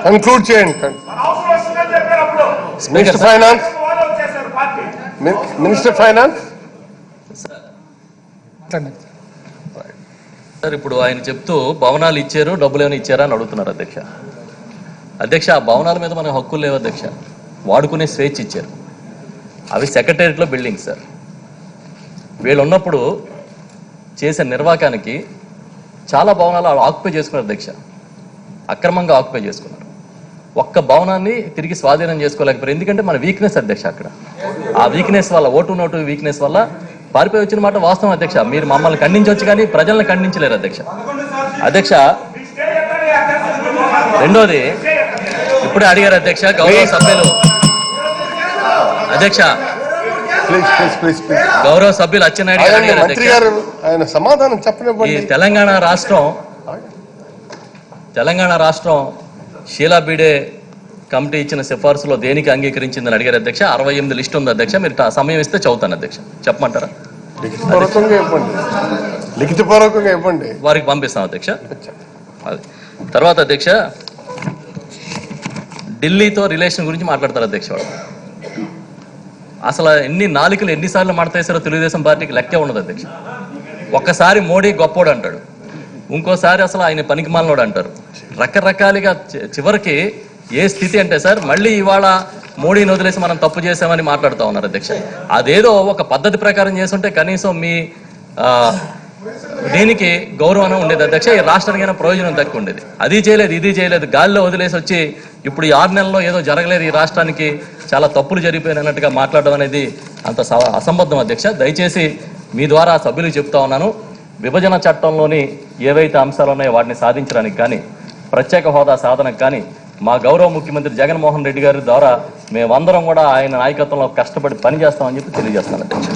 Conclude చేయండి. Minister finance, minister finance sir, ఇప్పుడు ఆయన చెప్తూ భవనాలు ఇచ్చారు, డబ్బులు ఏమైనా ఇచ్చారా అని అడుగుతున్నారు అధ్యక్ష. అధ్యక్ష, ఆ భవనాల మీద మనకు హక్కులు లేవు అధ్యక్ష. వాడుకునే స్వేచ్ఛ ఇచ్చారు. అవి సెక్రటేరియట్లో బిల్డింగ్ సార్. వీళ్ళు ఉన్నప్పుడు చేసే నిర్వాకానికి చాలా భవనాలు ఆక్యుపై చేసుకున్నారు అధ్యక్ష. అక్రమంగా ఆక్యుపై చేసుకున్నారు. ఒక్క భవనాన్ని తిరిగి స్వాధీనం చేసుకోలేకపోయారు. ఎందుకంటే మన వీక్నెస్ అధ్యక్ష. అక్కడ ఆ వీక్నెస్ వల్ల, ఓటు నోటు వీక్నెస్ వల్ల పారిపోయి వచ్చిన మాట వాస్తవం అధ్యక్ష. మీరు మమ్మల్ని ఖండించవచ్చు కానీ ప్రజలను ఖండించలేరు అధ్యక్ష. అధ్యక్ష, రెండోది ఇప్పుడే అడిగారు అధ్యక్ష గౌరవ సభ్యులు. అధ్యక్ష, గౌరవ సభ్యులు అచ్చెన్నాయుడు గారు అడిగారు అధ్యక్ష. ఆయన సమాధానం చెప్పనివ్వండి. ఈ తెలంగాణ రాష్ట్రం షీలా బీడే కమిటీ ఇచ్చిన సిఫార్సులో దేనికి అంగీకరించిందని అడిగారు అధ్యక్ష. 68 లిస్ట్ ఉంది అధ్యక్ష. మీరు సమయం ఇస్తే చదువుతాను అధ్యక్ష. చెప్పమంటారా? లిఖితపూర్వకంగా ఇవ్వండి. వారికి పంపిస్తాం అధ్యక్ష. అది తర్వాత అధ్యక్ష, ఢిల్లీతో రిలేషన్ గురించి మాట్లాడతారు అధ్యక్ష. వాడు అసలు ఎన్ని నాలుకలు ఎన్నిసార్లు మాట్లాడేసారో తెలుగుదేశం పార్టీకి లెక్కే ఉండదు అధ్యక్ష. ఒక్కసారి మోడీ గొప్పోడు అంటాడు, ఇంకోసారి అసలు ఆయన పనికిమాలినోడు అంటారు. రకరకాలుగా చివరికి ఏ స్థితి అంటే సార్, మళ్ళీ ఇవాళ మోడీని వదిలేసి మనం తప్పు చేసామని మాట్లాడుతూ ఉన్నారు అధ్యక్ష. అదేదో ఒక పద్ధతి ప్రకారం చేస్తుంటే కనీసం మీ దీనికి గౌరవం ఉండేది అధ్యక్ష. ఈ రాష్ట్రానికైనా ప్రయోజనం తక్కువ ఉండేది. అది చేయలేదు, ఇది చేయలేదు, గాలిలో వదిలేసి వచ్చి ఇప్పుడు ఈ 6 నెలల్లో ఏదో జరగలేదు, ఈ రాష్ట్రానికి చాలా తప్పులు జరిగిపోయినట్టుగా మాట్లాడడం అనేది అంత అసంబద్ధం అధ్యక్ష. దయచేసి మీ ద్వారా సభ్యులకు చెప్తా ఉన్నాను, విభజన చట్టంలోని ఏవైతే అంశాలు ఉన్నాయో వాటిని సాధించడానికి కానీ, ప్రత్యేక హోదా సాధనకు కానీ మా గౌరవ ముఖ్యమంత్రి జగన్మోహన్ రెడ్డి గారి ద్వారా మేమందరం కూడా ఆయన నాయకత్వంలో కష్టపడి పనిచేస్తామని చెప్పి తెలియజేస్తాను అధ్యక్ష.